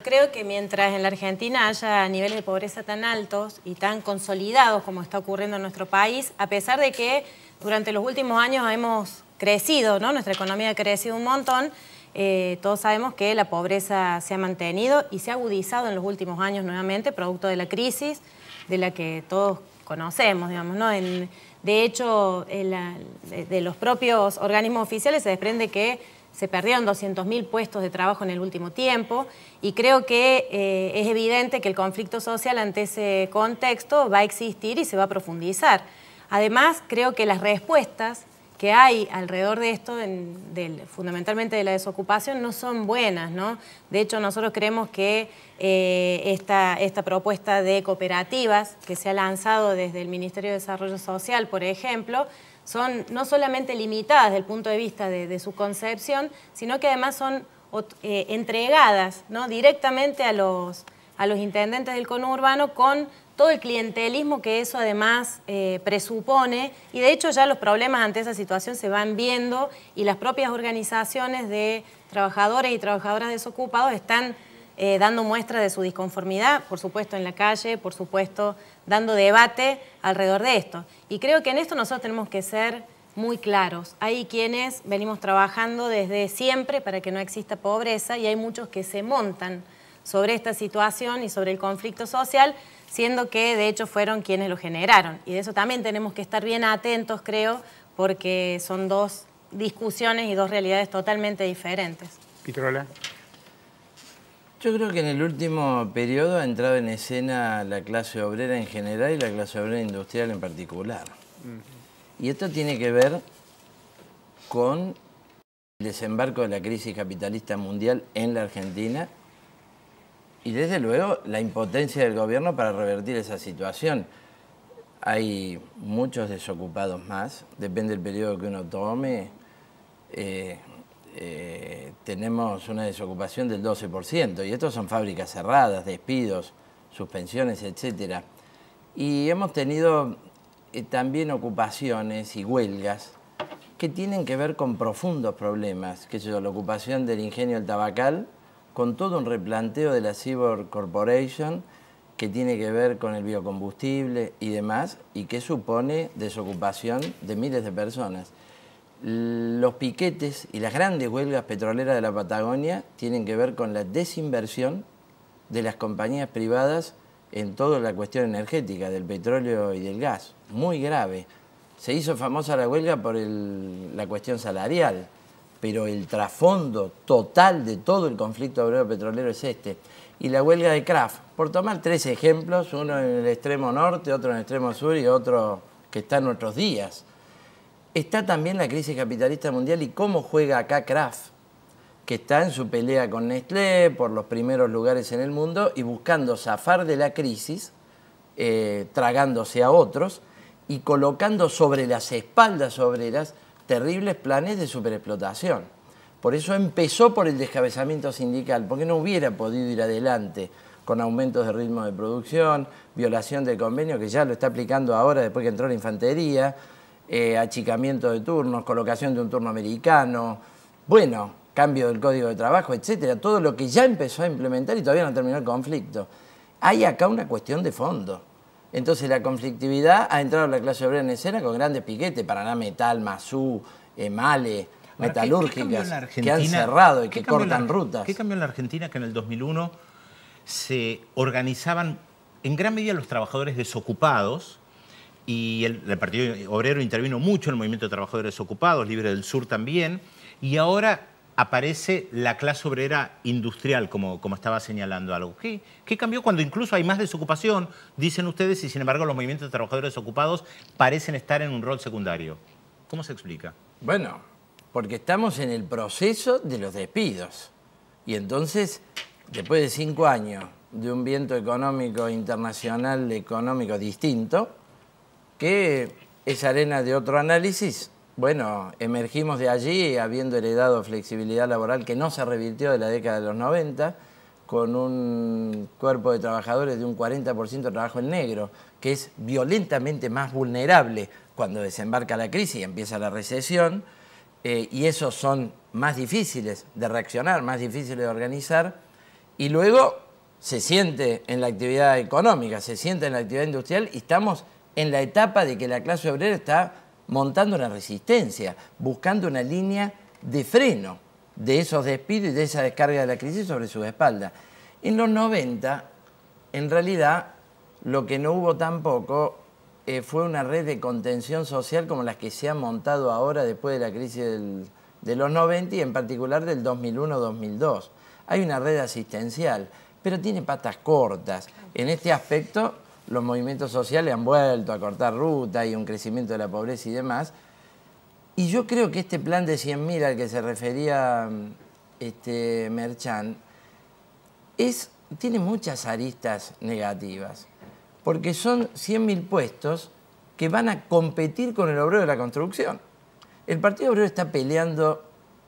Creo que mientras en la Argentina haya niveles de pobreza tan altos y tan consolidados como está ocurriendo en nuestro país, a pesar de que durante los últimos años hemos crecido, ¿no? Nuestra economía ha crecido un montón, todos sabemos que la pobreza se ha mantenido y se ha agudizado en los últimos años nuevamente, producto de la crisis de la que todos conocemos, digamos, ¿no? De hecho, de los propios organismos oficiales se desprende que se perdieron 200.000 puestos de trabajo en el último tiempo y creo que es evidente que el conflicto social ante ese contexto va a existir y se va a profundizar. Además, creo que las respuestas que hay alrededor de esto, fundamentalmente de la desocupación, no son buenas, ¿no? De hecho, nosotros creemos que esta propuesta de cooperativas que se ha lanzado desde el Ministerio de Desarrollo Social, por ejemplo, son no solamente limitadas desde el punto de vista de su concepción, sino que además son entregadas, ¿no? Directamente a los intendentes del conurbano con todo el clientelismo que eso además presupone, y de hecho ya los problemas ante esa situación se van viendo y las propias organizaciones de trabajadores y trabajadoras desocupados están dando muestra de su disconformidad, por supuesto en la calle, por supuesto dando debate alrededor de esto. Y creo que en esto nosotros tenemos que ser muy claros. Hay quienes venimos trabajando desde siempre para que no exista pobreza y hay muchos que se montan sobre esta situación y sobre el conflicto social, siendo que de hecho fueron quienes lo generaron. Y de eso también tenemos que estar bien atentos, creo, porque son dos discusiones y dos realidades totalmente diferentes. Pitrola. Yo creo que en el último periodo ha entrado en escena la clase obrera en general y la clase obrera industrial en particular. Y esto tiene que ver con el desembarco de la crisis capitalista mundial en la Argentina y desde luego la impotencia del gobierno para revertir esa situación. Hay muchos desocupados más, depende del periodo que uno tome. Tenemos una desocupación del 12%, y estos son fábricas cerradas, despidos, suspensiones, etc. Y hemos tenido también ocupaciones y huelgas que tienen que ver con profundos problemas, que es la ocupación del ingenio del Tabacal, con todo un replanteo de la Seaboard Corporation, que tiene que ver con el biocombustible y demás, y que supone desocupación de miles de personas. Los piquetes y las grandes huelgas petroleras de la Patagonia tienen que ver con la desinversión de las compañías privadas en toda la cuestión energética, del petróleo y del gas. Muy grave. Se hizo famosa la huelga por la cuestión salarial, pero el trasfondo total de todo el conflicto obrero petrolero es este. Y la huelga de Kraft, por tomar tres ejemplos, uno en el extremo norte, otro en el extremo sur y otro que está en nuestros días. Está también la crisis capitalista mundial y cómo juega acá Kraft, que está en su pelea con Nestlé por los primeros lugares en el mundo y buscando zafar de la crisis, tragándose a otros y colocando sobre las espaldas obreras terribles planes de superexplotación. Por eso empezó por el descabezamiento sindical, porque no hubiera podido ir adelante con aumentos de ritmo de producción, violación del convenio, que ya lo está aplicando ahora después que entró la infantería, achicamiento de turnos, colocación de un turno americano, bueno, cambio del código de trabajo, etcétera, todo lo que ya empezó a implementar y todavía no terminó el conflicto. Hay acá una cuestión de fondo. Entonces la conflictividad ha entrado a la clase obrera en escena con grandes piquetes, Paraná Metal, Mazú, Male, metalúrgicas, que han cerrado y que cortan rutas. ¿Qué cambió en la Argentina que en el 2001 se organizaban en gran medida los trabajadores desocupados? Y el Partido Obrero intervino mucho en el movimiento de trabajadores desocupados, Libre del Sur también, y ahora aparece la clase obrera industrial, como estaba señalando algo. ¿Qué cambió cuando incluso hay más desocupación, dicen ustedes, y sin embargo los movimientos de trabajadores desocupados parecen estar en un rol secundario? ¿Cómo se explica? Bueno, porque estamos en el proceso de los despidos. Y entonces, después de 5 años de un viento económico internacional económico distinto, que es arena de otro análisis, bueno, emergimos de allí habiendo heredado flexibilidad laboral que no se revirtió de la década de los 90, con un cuerpo de trabajadores de un 40% de trabajo en negro, que es violentamente más vulnerable cuando desembarca la crisis y empieza la recesión, y esos son más difíciles de reaccionar, más difíciles de organizar, Y luego se siente en la actividad económica, se siente en la actividad industrial y estamos en la etapa de que la clase obrera está montando una resistencia, buscando una línea de freno de esos despidos y de esa descarga de la crisis sobre sus espaldas. En los 90, en realidad, lo que no hubo tampoco fue una red de contención social como las que se han montado ahora después de la crisis de los 90 y en particular del 2001-2002. Hay una red asistencial, pero tiene patas cortas. En este aspecto, los movimientos sociales han vuelto a cortar ruta, hay un crecimiento de la pobreza y demás. Y yo creo que este plan de 100.000 al que se refería Merchan tiene muchas aristas negativas, porque son 100.000 puestos que van a competir con el obrero de la construcción. El Partido Obrero está peleando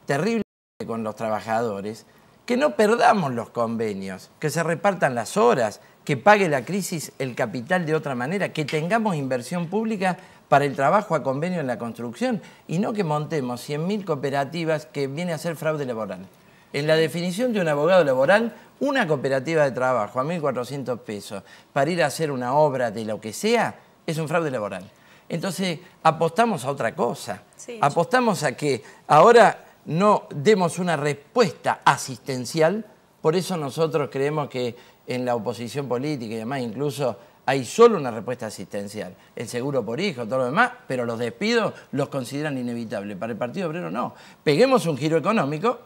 terriblemente con los trabajadores, que no perdamos los convenios, que se repartan las horas, que pague la crisis el capital de otra manera, que tengamos inversión pública para el trabajo a convenio en la construcción y no que montemos 100.000 cooperativas que viene a ser fraude laboral. En la definición de un abogado laboral, una cooperativa de trabajo a 1.400 pesos para ir a hacer una obra de lo que sea es un fraude laboral. Entonces apostamos a otra cosa, sí, apostamos a que ahora no demos una respuesta asistencial. Por eso nosotros creemos que en la oposición política y demás incluso hay solo una respuesta asistencial, el seguro por hijo, todo lo demás, pero los despidos los consideran inevitables. Para el Partido Obrero no. Peguemos un giro económico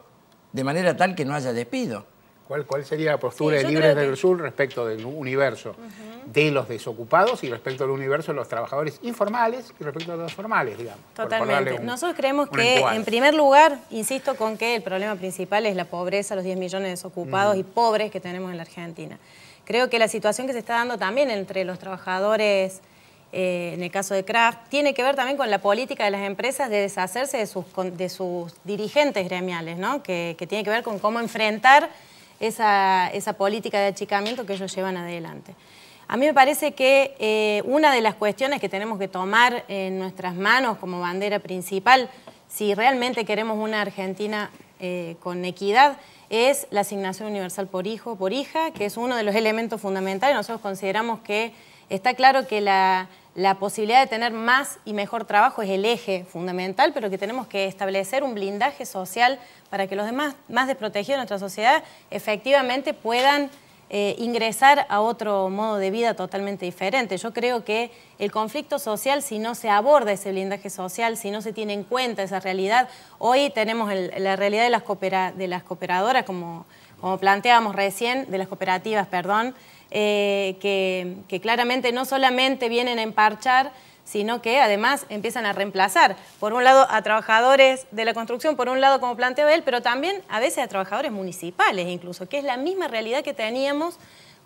de manera tal que no haya despido. ¿Cuál sería la postura de Libres del Sur respecto del universo de los desocupados y respecto al universo de los trabajadores informales y respecto a los formales, digamos? Totalmente. Nosotros creemos que, en primer lugar, insisto con que el problema principal es la pobreza, los 10 millones de desocupados y pobres que tenemos en la Argentina. Creo que la situación que se está dando también entre los trabajadores, en el caso de Kraft, tiene que ver también con la política de las empresas de deshacerse de sus dirigentes gremiales, ¿no? Que tiene que ver con cómo enfrentar esa política de achicamiento que ellos llevan adelante. A mí me parece que una de las cuestiones que tenemos que tomar en nuestras manos como bandera principal, si realmente queremos una Argentina con equidad, es la asignación universal por hijo, por hija, que es uno de los elementos fundamentales. Nosotros consideramos que está claro que la posibilidad de tener más y mejor trabajo es el eje fundamental, pero que tenemos que establecer un blindaje social para que los demás más desprotegidos de nuestra sociedad efectivamente puedan ingresar a otro modo de vida totalmente diferente. Yo creo que el conflicto social, si no se aborda ese blindaje social, si no se tiene en cuenta esa realidad, hoy tenemos la realidad de las cooperadoras, como planteábamos recién, de las cooperativas, perdón, que claramente no solamente vienen a emparchar, sino que además empiezan a reemplazar, por un lado, a trabajadores de la construcción, por un lado, como planteaba él, pero también a veces a trabajadores municipales incluso, que es la misma realidad que teníamos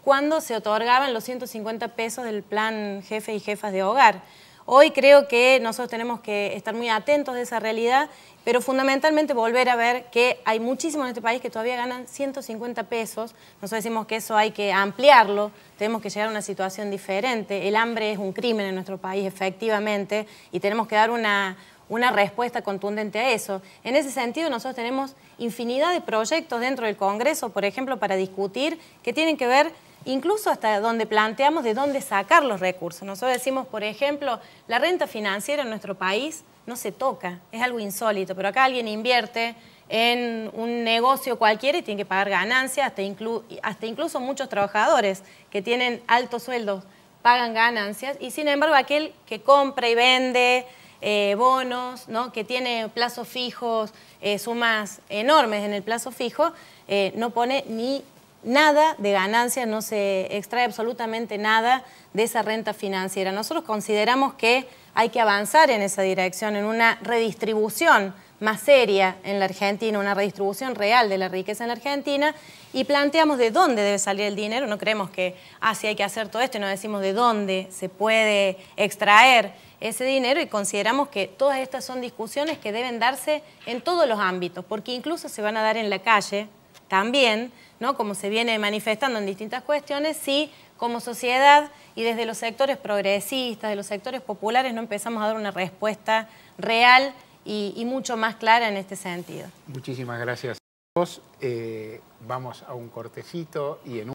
cuando se otorgaban los 150 pesos del plan jefe y jefas de hogar. Hoy creo que nosotros tenemos que estar muy atentos de esa realidad, pero fundamentalmente volver a ver que hay muchísimos en este país que todavía ganan 150 pesos. Nosotros decimos que eso hay que ampliarlo, tenemos que llegar a una situación diferente. El hambre es un crimen en nuestro país, efectivamente, y tenemos que dar una respuesta contundente a eso. En ese sentido, nosotros tenemos infinidad de proyectos dentro del Congreso, por ejemplo, para discutir, que tienen que ver incluso hasta donde planteamos de dónde sacar los recursos. Nosotros decimos, por ejemplo, la renta financiera en nuestro país no se toca, es algo insólito, pero acá alguien invierte en un negocio cualquiera y tiene que pagar ganancias, hasta incluso muchos trabajadores que tienen altos sueldos pagan ganancias, y sin embargo aquel que compra y vende bonos, ¿no?, que tiene plazos fijos, sumas enormes en el plazo fijo, no pone ni nada de ganancias, no se extrae absolutamente nada de esa renta financiera. Nosotros consideramos que hay que avanzar en esa dirección, en una redistribución más seria en la Argentina, una redistribución real de la riqueza en la Argentina, y planteamos de dónde debe salir el dinero. No creemos que sí hay que hacer todo esto, y no decimos de dónde se puede extraer ese dinero, y consideramos que todas estas son discusiones que deben darse en todos los ámbitos, porque incluso se van a dar en la calle también, ¿no?, como se viene manifestando en distintas cuestiones, si como sociedad y desde los sectores progresistas, de los sectores populares, no empezamos a dar una respuesta real y mucho más clara en este sentido. Muchísimas gracias. Vamos a un cortecito y en un